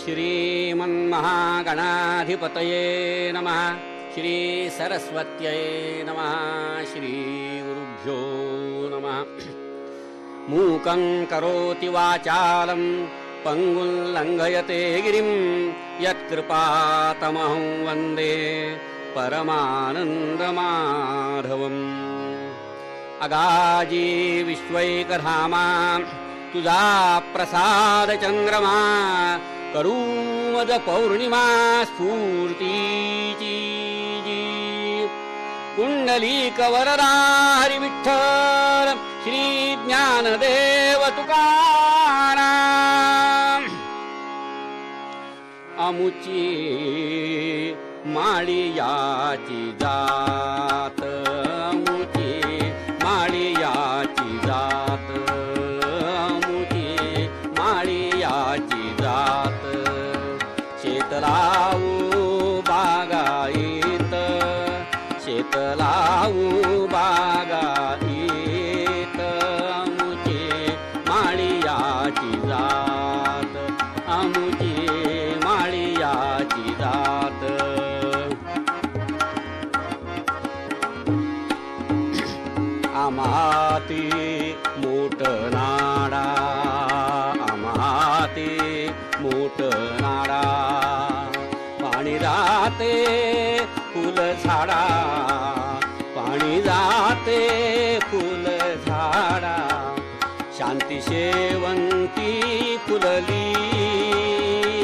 श्रीमन्महागणाधिपतये नमः। श्री सरस्वत्यै नमः। श्री गुरुभ्यो नमः। मूकं करोति वाचालं पंगुं लंघयते गिरिं यत्कृपातमहं वन्दे परमानन्दमाधवम्। अगाजी विश्वैकधामा तुझा प्रसाद चंद्रमा, करूमद पौर्णिमा स्फूर्तीची। कुंडलीक वरदा हरी विठ्ठल श्री ज्ञानदेव तुकाराम। अमुची माळी याची जात, अमुची माळी याची जात, अमुची माळी याची जात। शेतलाऊ बागायत, शेतलाऊ बागायत, अमुची माळी याची जात, अमुची माळी याची जात। आमाती मोठ नाडा, आमाती मोठ नाडा, पाणी जाते फुल झाडा, पाणी जाते फुल झाडा। शांती शेवंती फुलली,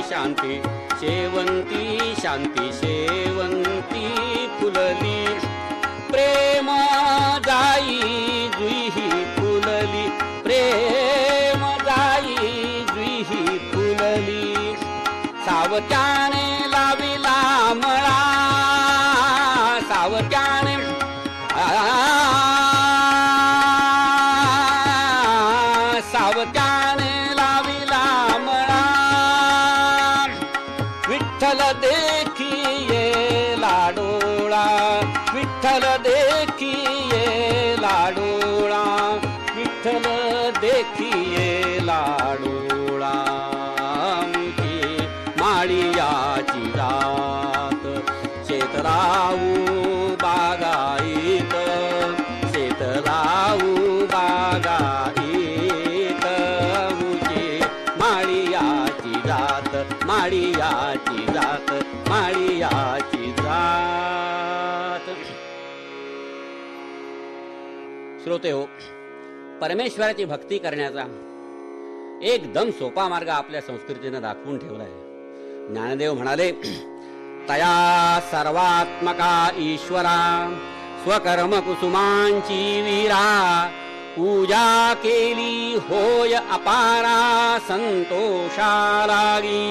शांती शेवंती, शांती शेवंती फुलली। प्रेम जाई जुई फुलली, प्रेम जाई जुई फुलली। सावत्याने लाविला मळा, सावत्याने सावत्याने लाविला मळा। विठ्ठल देखिये लाडोळा, विठ्ठल देखिये लाडोळा, विठ्ठल देखिये लाडोळा। मुझी माळी याची जात, शेतलाऊ बागायत, शेतलाऊ बागायत। मुझी माळी याची जात, माळी याची जात, माळी याची जात। श्रोते हो, परमेश्वराची भक्ती करण्याचा एकदम सोपा मार्ग आपल्या संस्कृतीने दाखवून ठेवला आहे। ज्ञानदेव म्हणाले, तया सर्वात्मका ईश्वरा स्वकर्म कुसुमांची वीरा। पूजा केली होय अपारा संतोषा लागी।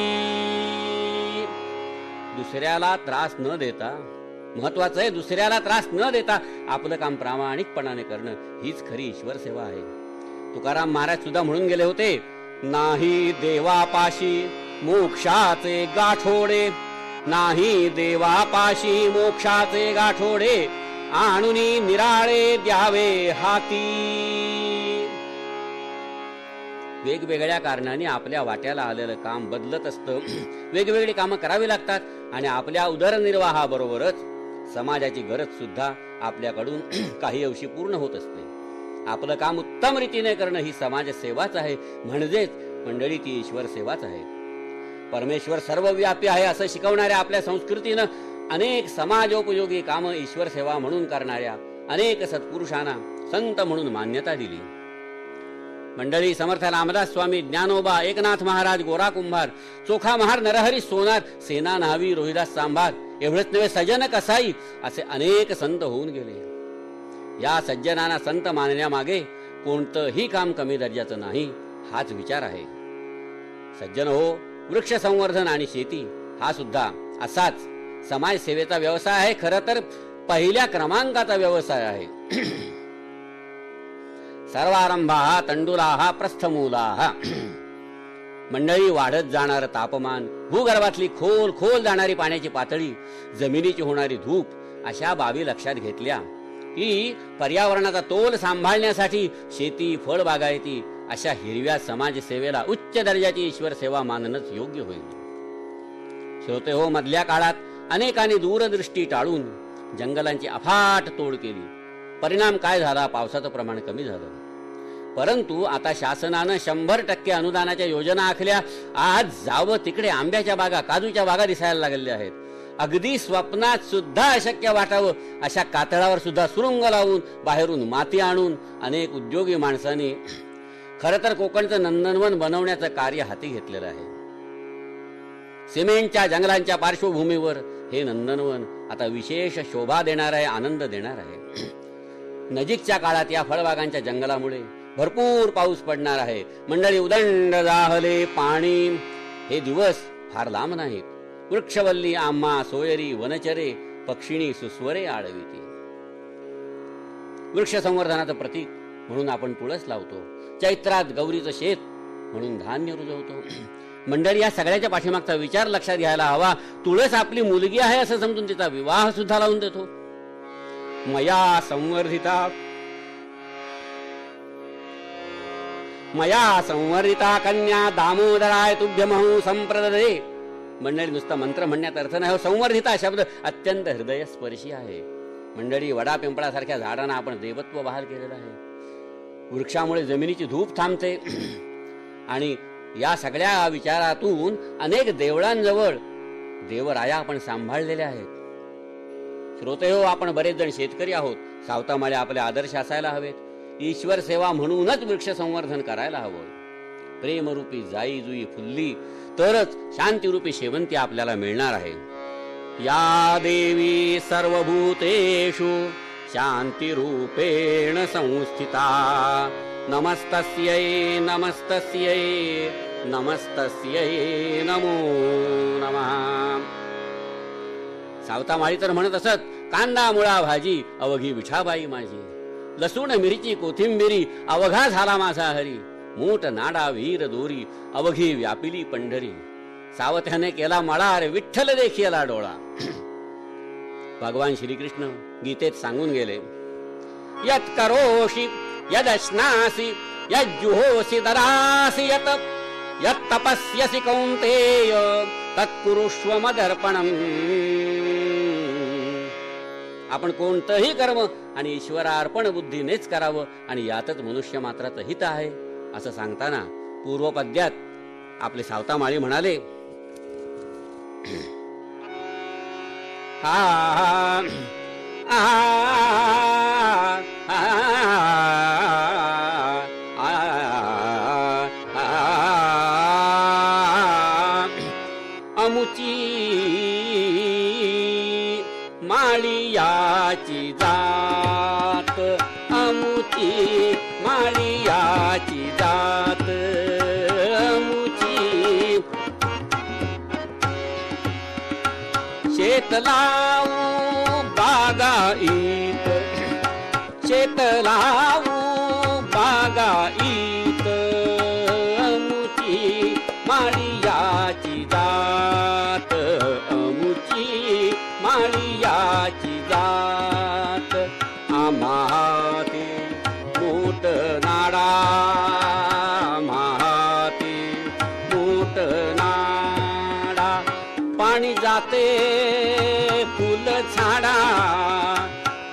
दुसऱ्याला त्रास न देता, महत्वाचं आहे दुसऱ्याला त्रास न देता आपलं काम प्रामाणिकपणाने करणं हीच खरी ईश्वर सेवा आहे। तुकाराम महाराज सुद्धा म्हणून गेले होते, नाही देवापाशी मोक्षाचे गाठोडे, नाही देवापाशी मोक्षाचे गाठोडे। आणुनी निराळे द्यावे हाती। वेगवेगळ्या कारणाने आपल्या वाट्याला आलेलं काम बदलत असतं, वेगवेगळी कामं करावी लागतात आणि आपल्या उदरनिर्वाहाबरोबरच समाजाची गरज सुद्धा आपल्याकडून काही अंशी पूर्ण होत असते। आपलं काम उत्तम रीतीने करणं ही समाज सेवाच आहे, म्हणजेच मंडळी ती ईश्वर सेवाच आहे। परमेश्वर सर्वव्यापी आहे असं शिकवणाऱ्या आपल्या संस्कृतीनं अनेक समाजोपयोगी कामं ईश्वर सेवा म्हणून करणाऱ्या अनेक सत्पुरुषांना संत म्हणून मान्यता दिली। मंडळी, समर्थ रामदास स्वामी, ज्ञानोबा, एकनाथ महाराज, गोरा कुंभार, चोखा महार, नरहरी सोनार, सेना न्हावी, रोहिदास सांभार, एवढेच नव्हे सज्जन कसाई असे अनेक संत होऊन गेले। या सज्जनांना संत मानण्यामागे कोणतंही काम कमी दर्जाचं नाही हाच विचार आहे। सज्जन हो, वृक्ष संवर्धन आणि शेती हा सुद्धा असाच समाज सेवेचा व्यवसाय आहे। खरं तर पहिल्या क्रमांकाचा व्यवसाय आहे। सर्वारंभा तंडुला प्रस्थमूला। मंडळी, वाढत जाणारं तापमान, भूगर्भातली खोल खोल जाणारी पाण्याची पातळी, जमिनीची होणारी धूप अशा बाबी लक्षात घेतल्या की पर्यावरणाचा तोल सांभाळण्यासाठी शेती, फळबागायती अशा हिरव्या समाजसेवेला उच्च दर्जाची ईश्वर सेवा मानणंच योग्य होईल। श्रोते हो, मधल्या काळात अनेकांनी दूरदृष्टी टाळून जंगलांची अफाट तोड केली. परिणाम काय झाला? पावसाचं प्रमाण कमी झालं. परंतु आता शासनानं 100% अनुदानाच्या योजना आखल्या. आज जावं तिकडे आंब्याच्या बागा, काजूच्या बागा दिसायला लागलेल्या आहेत. अगदी स्वप्नात सुद्धा अशक्य वाटावं अशा कातळावर सुद्धा सुरुंग लावून बाहेरून माती आणून अनेक उद्योगी माणसांनी खरं तर कोकणचं नंदनवन बनवण्याचं कार्य हाती घेतलेलं आहे. सिमेंटच्या जंगलांच्या पार्श्वभूमीवर हे नंदनवन आता विशेष शोभा देणार आहे, आनंद देणार आहे. नजीकच्या काळात या फळबागांच्या जंगलामुळे भरपूर पाऊस पडणार आहे. मंडळी, उदंड जाहले पाणी. हे दिवस फार लांब नाहीत. वृक्षवल्ली आम्हा सोयरी वनचरे पक्षिणी सुस्वरे आळविती. वृक्ष संवर्धनाचं प्रतीक म्हणून आपण तुळस लावतो. चैत्रात गौरीचं शेत म्हणून धान्य रुजवतो. मंडळी, या सगळ्याच्या पाठीमागचा विचार लक्षात घ्यायला हवा. तुळस आपली मुलगी आहे असं समजून तिचा विवाह सुद्धा लावून देतो. मया संवर्धिता कन्या दामोदराय तुभ्यमहू संप्रददे. मंडळी, नुसता मंत्र म्हणण्यात अर्थ नाही. संवर्धिता शब्द अत्यंत हृदयस्पर्शी आहे. मंडळी, वडा पिंपळासारख्या झाडांना आपण देवत्व बहाल केलेलं आहे. वृक्षामुळे जमिनीची धूप थांबते आणि या सगळ्या विचारातून अनेक देवळांजवळ देवराया आपण सांभाळलेल्या आहेत. श्रोते हो, आपण बरेच जण शेतकरी आहोत. सावतामाळे आपले आदर्श असायला हवेत. ईश्वर सेवा म्हणूनच वृक्ष संवर्धन करायला हवं. प्रेमरूपी जाई जुई फुलली तरच शांतीरूपी शेवंती आपल्याला मिळणार आहे. या देवी सर्वभूतेषु शांतिरूपेण संस्थिता. नमस्तस्यै नमस्तस्यै नमस्तस्यै नमो नमः. सावतामाळी तर म्हणत असत, कांदा मुळा भाजी अवघी विठाबाई माझी. लसूण मिरची कोथिंबिरी अवघा झाला माझा हरी. मूठ नाडा वीर दोरी अवघी व्यापिली पंढरी. सावत्याने केला मळा रे विठ्ठल देखिला डोळा. भगवान श्रीकृष्ण गीतेत सांगून गेले, यत करोषि यदश्नासि यज्जुहोसि ददासि यत तपस्यसि कौन्तेय तत्कुरुष्व मदर्पणम्. आपण कोणतंही कर्म आणि ईश्वरार्पण बुद्धीनेच करावं आणि यातच मनुष्य मात्राचं हित आहे असं सांगताना पूर्वपद्यात आपले सावतामाळी म्हणाले, अमुची माळियाची जात, अमुची माळियाची जात, अमुची शेत लावू बागाईत, शेत लावू बागाईत, अमुची माळियाची जात, अमुची माळियाची जात. आम्हाती मोठ नाडा, आम्हाती मोठ नाडा, पाणी जाते फुल झाडा,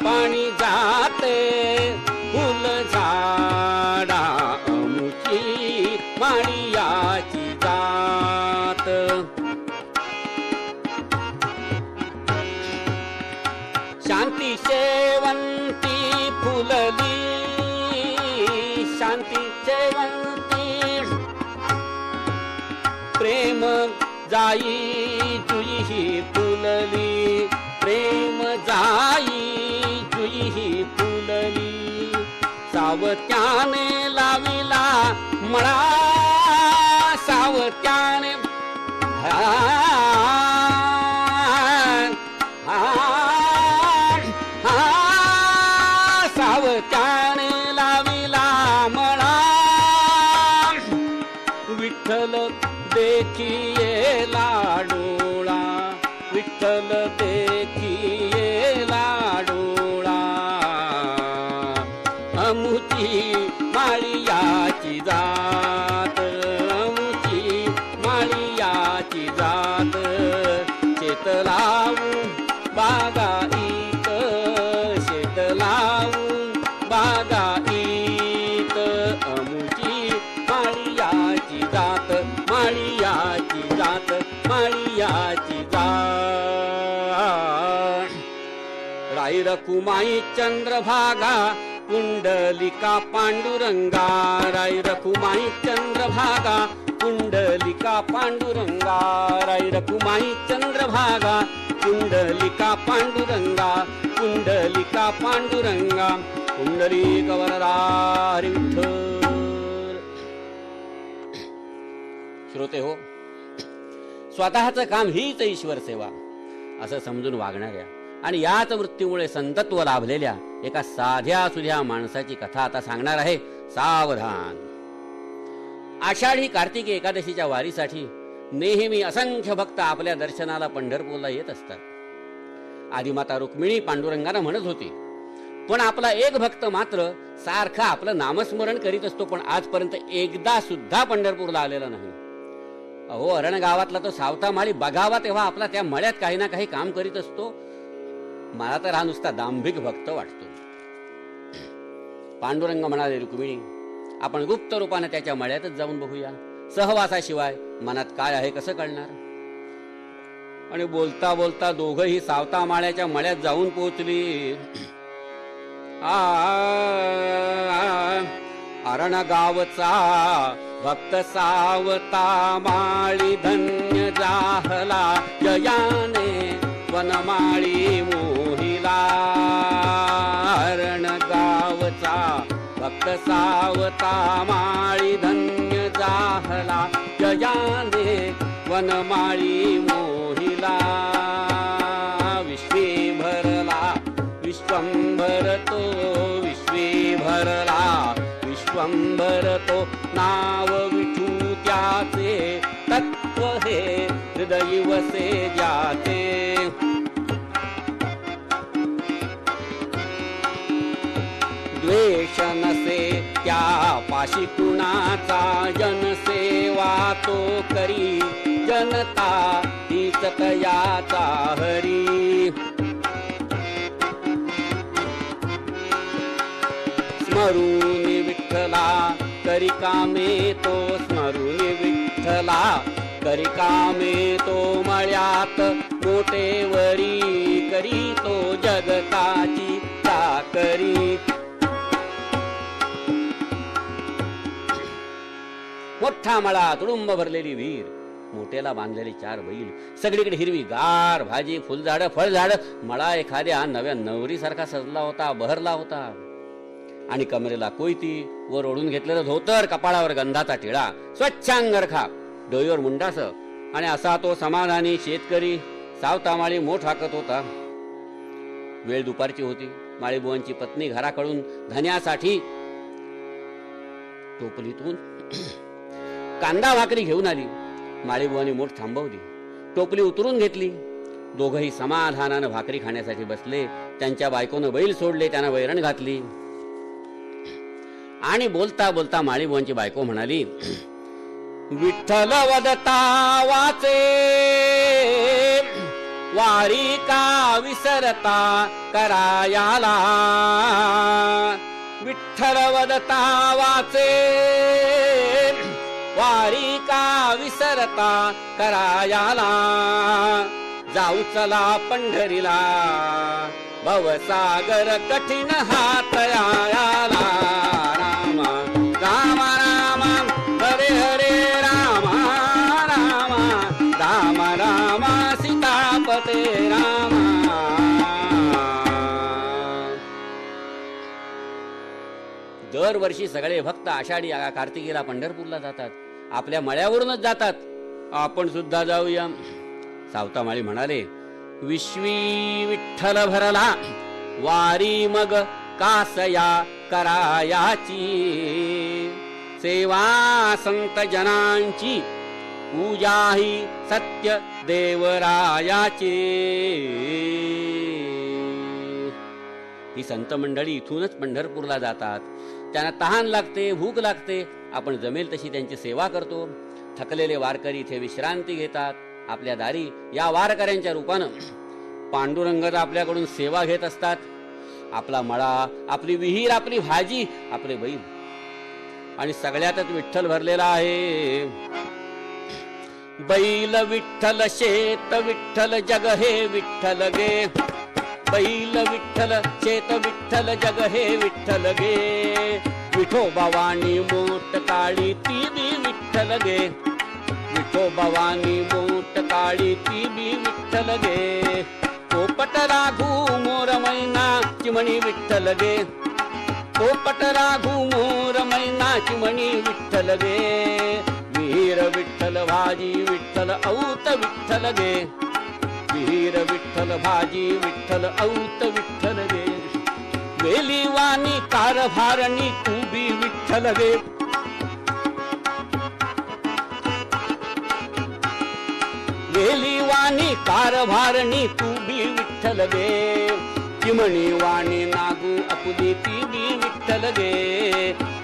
पाणी जाते फुल झाडा, अमुची माळियाची जात. शांती शेवंती फुलली, शांती शेवंती, प्रेम जाई जुई फुलली, प्रेम जाई जुई फुलली. सावत्याने लाविला मळा, सावत्याने सावत्याने लाविला मळा. विठ्ठल देखिये लाडोळा, विठ्ठल देखिये लाडोळा, अमुची माळियाची जात, अमुची माळियाची जात. रखुमाई चंद्रभागा पुंडलिका पांडुरंगा, राई रखुमाई चंद्रभागा पुंडलिका पांडुरंगा, राई रखुमाई चंद्रभागा पुंडलिका पांडुरंगा, पुंडलिका पांडुरंगा, पुंडलिक वरदा हरी विठ्ठल. श्रोते हो, स्वतःचं काम हीच ईश्वर सेवा असं समजून वागणाऱ्या आणि याच वृत्तीमुळे संतत्व लाभलेल्या एका साध्या सुध्या माणसाची कथा आता सांगणार आहे. सावधान. आषाढी कार्तिकी एकादशीच्या वारीसाठी नेहमी असंख्य भक्त आपल्या दर्शनाला पंढरपूरला येत असतात. आदिमाता रुक्मिणी पांडुरंगाला म्हणत होती, पण आपला एक भक्त मात्र सारखा आपलं नामस्मरण करीत असतो, पण आजपर्यंत एकदा सुद्धा पंढरपूरला आलेला नाही. अहो, अरण गावातला तो सावता माळी बघावा तेव्हा आपला त्या मळ्यात काही ना काही काम करीत असतो. मला तर हा नुसता दांभिक भक्त वाटतो. पांडुरंग म्हणाले, रुक्मिणी, आपण गुप्त रूपाने त्याच्या मळ्यातच जाऊन बघूया. सहवासाशिवाय मनात काय आहे कसं कळणार. आणि बोलता बोलता दोघही सावता माळ्याच्या मळ्यात जाऊन पोहोचली. अरण गावचा भक्त सावता माळी धन्य जाहला, जयाने वनमाळी मोहिला. अरण गावचा भक्त सावता माळी धन्य जाहला, जयाने वनमाळी मोहिला. विश्वे भरला विश्वंभर तो, विश्वे भरला विश्वंभर तो, नाव विठू त्याचे तत्व हे हृदय वसे जाते. द्वेष नसे त्या पाशी कुणाचा, जनसेवा तो करी, जनता हीच तयाचा हरी. स्मरून विठ्ठला करी कामे तो, स्मरून विठ्ठला करी कामे तो, मळ्यात मोठेवरी करी तो जगताची चाकरी. मोठा मळा, तुडुंब भरलेली विहीर, मोठ्याला बांधलेली 4 बैल, सगळीकडे हिरवी गार भाजी, फुलझाड, फळझाड. मळा एखाद्या नव्या नवरीसारखा सजला होता, बहरला होता. आणि कमरेला कोयती, वर ओढून घेतलेलं धोतर, कपाळावर गंधाचा टिळा, स्वच्छ अंगरखा, डोईवर मुंडास. आणि असा तो समाधानी शेतकरी सावतामाळी मोठ हाकत होता. वेळ दुपारची होती. माळीबुवांची पत्नी घराकडून धन्यासाठी टोपलीतून कांदा भाकरी घेऊन आली. माळीबुवांनी मोठ थांबवली, टोपली उतरून घेतली. दोघही समाधानानं भाकरी खाण्यासाठी बसले. त्यांच्या बायकोनं बैल सोडले, त्यांना वैरण घातली. आणि बोलता बोलता माळीबुवांची बायको म्हणाली, विठ्ठल वदता वाचे, वारी का विसरता करायाला. विठ्ठल वदता वाचे, वारी का विसरता करायाला. जाऊ चला पंढरीला, भवसागर कठीण हात आयाला. राम राम राम हरे हरे राम राम राम राम सीतापते राम. दरवर्षी सगळे भक्त आषाढी कार्तिकीला पंढरपूरला जातात. आपल्या मळ्यावरूनच जातात. आपण सुद्धा जाऊया. सावतामाळी म्हणाले, विश्वी विठ्ठल भरला, वारी मग कासया करायाची. सेवा संत जनांची, पूजा ही सत्य देवरायाची. ही संत मंडळी इथूनच पंढरपूरला जातात. त्यांना तहान लागते, भूक लागते. आपण जमेल तशी त्यांची सेवा करतो. थकलेले वारकरी इथे विश्रांती घेतात. आपल्या दारी या वारकऱ्यांच्या रूपानं पांडुरंग आपल्याकडून सेवा घेत असतात. आपला मळा, आपली विहीर, आपली भाजी, आपले बैल आणि सगळ्यातच विठ्ठल भरलेला आहे. बैल विठ्ठल, शेत विठ्ठल, जग हे विठ्ठल गे. बैल विठ्ठल शेत विठ्ठल जग हे विठ्ठल गे विठोबावानी मोठ काळी ती बी विठ्ठल गे विठोबावानी मोठ काळी ती बी विठ्ठल गे पोपट राघू मोर मैना चिमणी विठ्ठल गे पोपट राघू मोर मैना चिमणी विठ्ठल गे वीर विठ्ठल भाजी विठ्ठल औत विठ्ठल गे वीर विठ्ठल भाजी विठ्ठल औत विठ्ठल गे वेलीवानी कारभारणी तू बी विठ्ठल गे वेलीवानी कारभारणी तू बी विठ्ठल गे चिमणी वाणी नागू अपुली ती बी विठ्ठल गे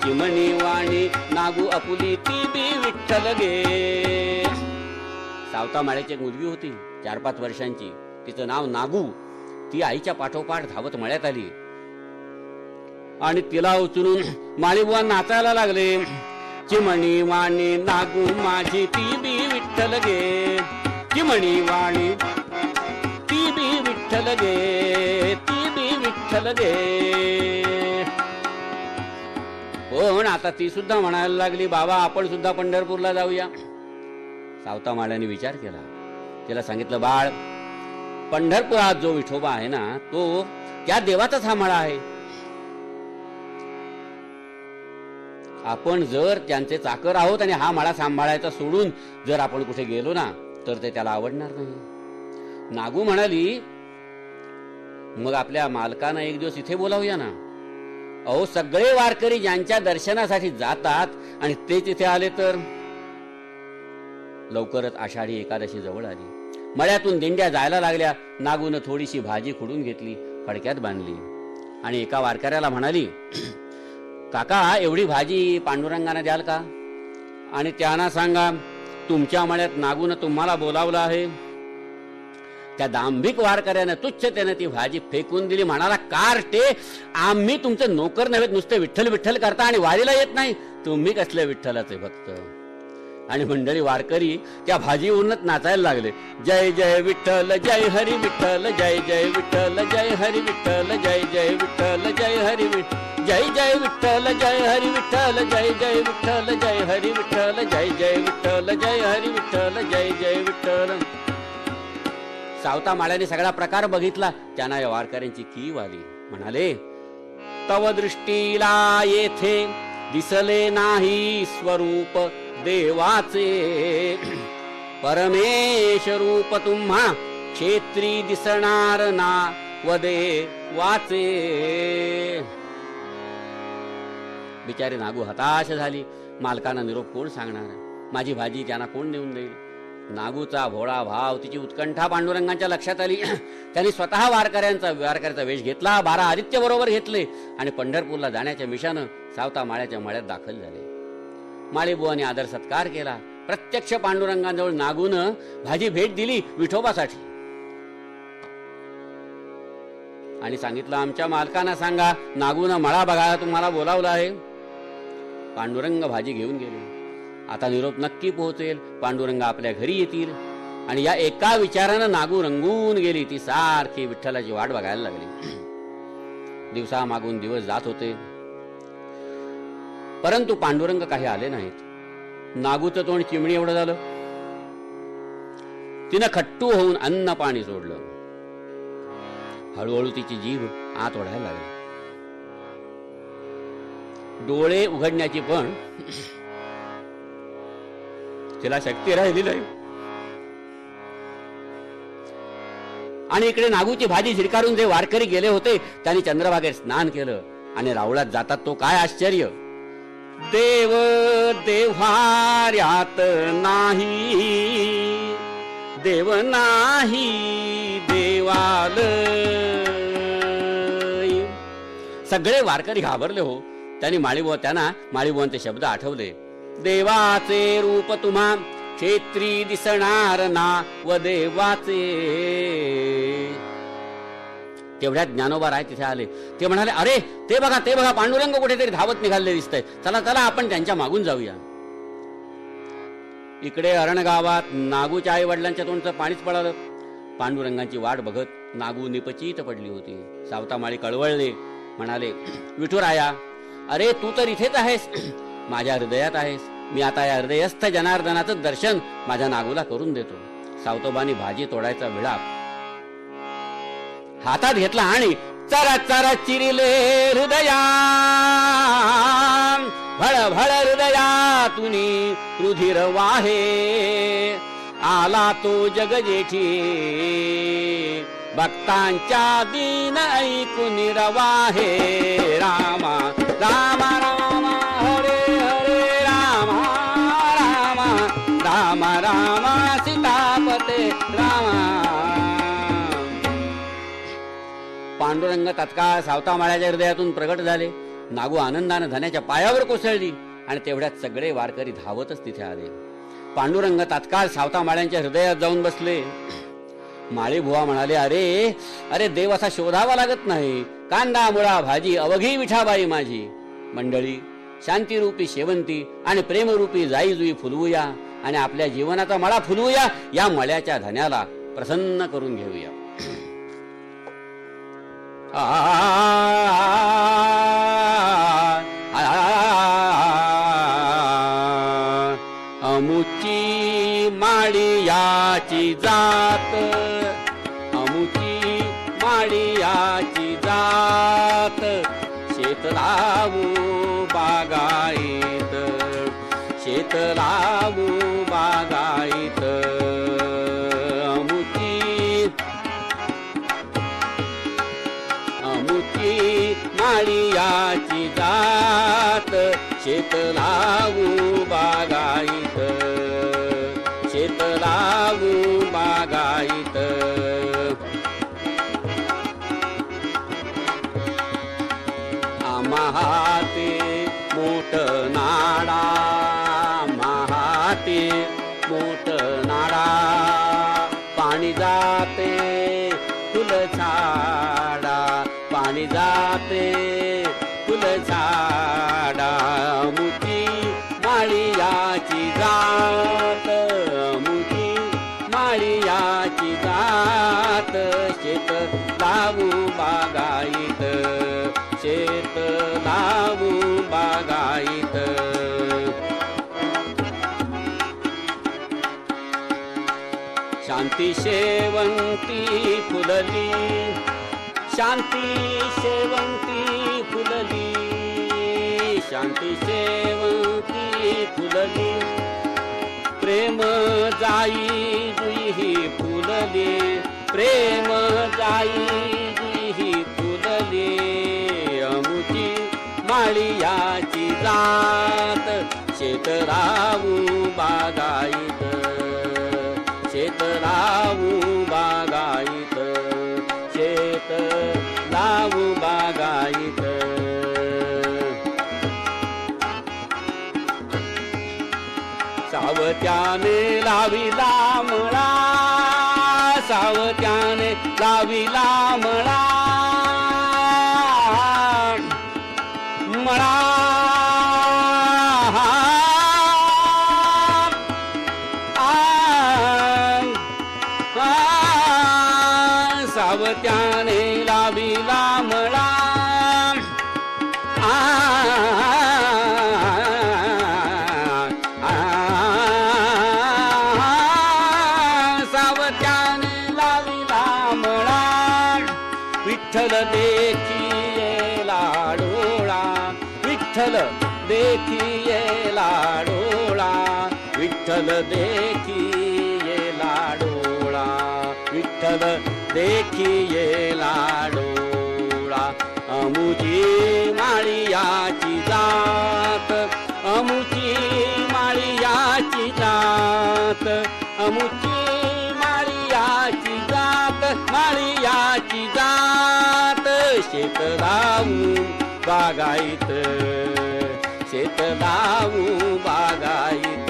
चिमणी वाणी नागू अपुली ती बी विठ्ठल गे सावता माळ्याची एक मुलगी होती 4-5 वर्षांची तिचं नाव नागू ती आईच्या पाठोपाठ धावत मळ्यात आली आणि तिला उचलून माळीबुवा नाचायला लागले चिमणी वाणी नागू माझी ती बी विठ्ठल गे चिमणी वाणी ती बी विठ्ठल गे ती बी विठ्ठल गे पण आता ती सुद्धा म्हणायला लागली बाबा आपण सुद्धा पंढरपूरला जाऊया सावता माळ्याने विचार केला तिला सांगितलं बाळ पंढरपुरात जो विठोबा आहे ना तो त्या देवाचाच हा मळा आहे आपण जर त्यांचे चाकर आहोत आणि हा मळा सांभाळायचा सोडून जर आपण कुठे गेलो ना तर ते त्याला आवडणार नाही नागू म्हणाली मग आपल्या मालकांना एक दिवस इथे बोलावूया ना अहो सगळे वारकरी ज्यांच्या दर्शनासाठी जातात आणि ते तिथे आले तर लवकरच आषाढी एकादशी जवळ आली मळ्यातून दिंड्या जायला लागल्या नागून थोडीशी भाजी खुडून घेतली फडक्यात बांधली आणि एका वारकऱ्याला म्हणाली काका एवढी भाजी पांडुरंगाने द्याल का आणि त्यांना सांगा तुमच्या मळ्यात नागून तुम्हाला बोलावलं आहे त्या दांभिक वारकऱ्यानं तुच्छतेने ती भाजी फेकून दिली म्हणाला कारटे आम्ही तुमचे नोकर नव्हे नुसते विठ्ठल विठ्ठल करता आणि वारीला येत नाही तुम्ही कसले विठ्ठलाचे भक्त आणि मंडळी वारकरी त्या भाजीवरूनच नाचायला लागले जय जय विठ्ठल जय हरी विठ्ठल जय जय विठ्ठल जय हरी विठ्ठल जय जय विठ्ठल जय हरी जय जय विठ्ठल जय हरी विठ्ठल जय जय विठ्ठल जय हरी विठ्ठल जय जय विठ्ठल जय हरी विठ्ठल जय जय विठ्ठल सावता माळ्याने सगळा प्रकार बघितला त्यांना या वारकऱ्यांची कीव आली म्हणाले तव दृष्टीला येथे दिसले नाही स्वरूप देवाचे परमेश रूप तुम्हा क्षेत्री दिसणार ना वदे वाचे बिचारी नागू हताश झाली मालकांना निरोप कोण सांगणार माझी भाजी त्यांना कोण देऊन देईल नागूचा भोळा भाव तिची उत्कंठा पांडुरंगांच्या लक्षात आली त्यांनी स्वतः वारकऱ्याचा वेश घेतला 12 आदित्य बरोबर घेतले आणि पंढरपूरला जाण्याच्या मिशानं सावता माळ्याच्या मळ्यात दाखल झाले माळीबुवांनी आदर सत्कार केला प्रत्यक्ष पांडुरंगांजवळ नागून भाजी भेट दिली विठोबासाठी आणि सांगितलं आमच्या मालकांना सांगा नागून मळा बघायला तुम्हाला बोलावलं आहे पांडुरंग भाजी घेऊन गेले आता निरोप नक्की पोहोचेल पांडुरंग आपल्या घरी येतील आणि या एका विचारानं नागू रंगून गेली ती सारखी विठ्ठलाची वाट बघायला लागली दिवसामागून दिवस जात होते परंतु पांडुरंग काही आले नाहीत नागूचं तोंड चिमणी एवढं झालं तिनं खट्टू होऊन अन्न पाणी सोडलं हळूहळू तिची जीभ आत ओढायला लागली डोळे उघडण्याची पण तिला शक्ती राहिली नाही आणि इकडे नागूची भाजी झिडकारून जे वारकरी गेले होते त्यांनी चंद्रभागेत स्नान केलं आणि रावळात जातात तो काय आश्चर्य देव देव्हार्यात नाही देव नाही देवाल सगळे वारकरी घाबरले हो त्यांनी त्यांना माळीबुवांचे शब्द आठवले देवाचे रूप तुम्हा क्षेत्री दिसणार ना व देवाचे तेवढ्यात ज्ञानोबा राय तिथे आले ते म्हणाले अरे ते बघा पांडुरंग कुठेतरी धावत निघाले दिसतंय चला चला आपण त्यांच्या मागून जाऊया इकडे अरण गावात नागूच्या आई वडिलांच्या तोंडचं पाणीच पडालं पांडुरंगाची वाट बघत नागू निपचित पडली होती. सावतामाळी कळवळले, म्हणाले, विठुराया, अरे तू तर इथेच आहेस, माझ्या हृदयात आहेस. मी आता या हृदयस्थ जनार्दनाचं दर्शन माझ्या नागूला करून देतो. सावतोबांनी भाजी तोडायचा विळा हातात घेतला आणि चरा चरा चिरिले हृदया, भळ भळ हृदयातुनी रुधिर वाहे. आला तो जग जेठी, भक्तांच्या दीन ऐकून रवाहे. रामा रामा रामा हरे हरे, रामा रामा रामा रामा सीतापते रामा. पांडुरंग तत्काळ सावतामाळ्याच्या हृदयातून प्रगट झाले. नागू आनंदानं धन्याच्या पायावर कोसळली आणि तेवढ्यात सगळे वारकरी धावतच तिथे आले. पांडुरंग तात्काळ सावतामाळ्यांच्या हृदयात जाऊन बसले. माळी बुवा म्हणाले, अरे अरे देव असा शोधावा लागत नाही. कांदा मुळा भाजी अवघी विठाबाई माझी. मंडळी, शांतीरूपी शेवंती आणि प्रेमरूपी जाई जुई फुलवूया आणि आपल्या जीवनाचा मळा फुलवूया. या मळ्याच्या धन्याला प्रसन्न करून घेऊया. अमुची माळी याची जात, अमुची माळी याची जात. शेत लावू बागाईत, शेत लावू बागाईत. अमुची माळी याची जात, शेत लावू बागाईत, शेत लावू बागाईत. आम्हाते मोठ नाडा, आम्हाते मोठ नाडा. पाणी जाते फुल झाडा, पाणी जाते फुल झाडा. अमुची माळी याची जात, अमुची माळी याची जात. शेत लावू बागाईत, शेत लावू बागाईत. शांती शेवंती फुलली, शांती शेवंती फुलली, शांती शेवंती फुलली. प्रेम जाई जुई फुलली, प्रेम जाई जुई फुलली. अमुची माळी याची जात, शेत लावू बागाईत, शेत लावू बागाईत, शेत लावू बागाईत. सावत्याने लाविला मळा, सावत्याने लाविला मळा. मळा सावत्याने लाविला मळा. सावत्याने लाविला मळा. विठ्ठल देखिये लाडोळा, विठ्ठल देखिये लाडोळा, विठ्ठल देखिये लाडोळा, विठ्ठल देखिये लाडोळा. अमुची माळी याची जात, अमुची माळी याची जात, अमुची माळी याची जात, माळी याची जात. शेत लावू बागाईत, शेत लावू बागाईत,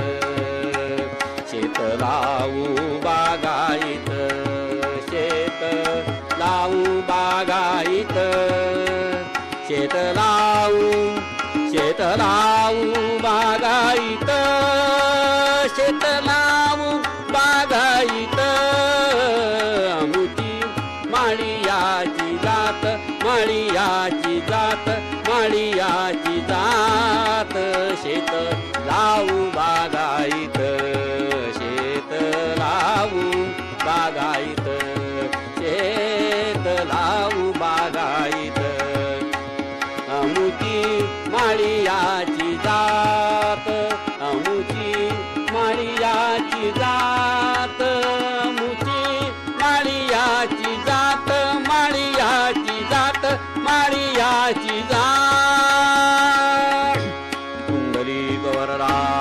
शेत लावू बागाईत, शेत लावू बागाईत, शेत लावू, शेत लावू बागाईत, शेत लावू बागाईत. अमुची माळी जात माळियाची जात शेत लावू बागाईत शेत लावू बागाईत शेत लावू बागाईत अमुची माळियाची जात अमुची माळियाची जात अमुची माळियाची जात माळियाची जात माळियाची जात कुंडली गौररा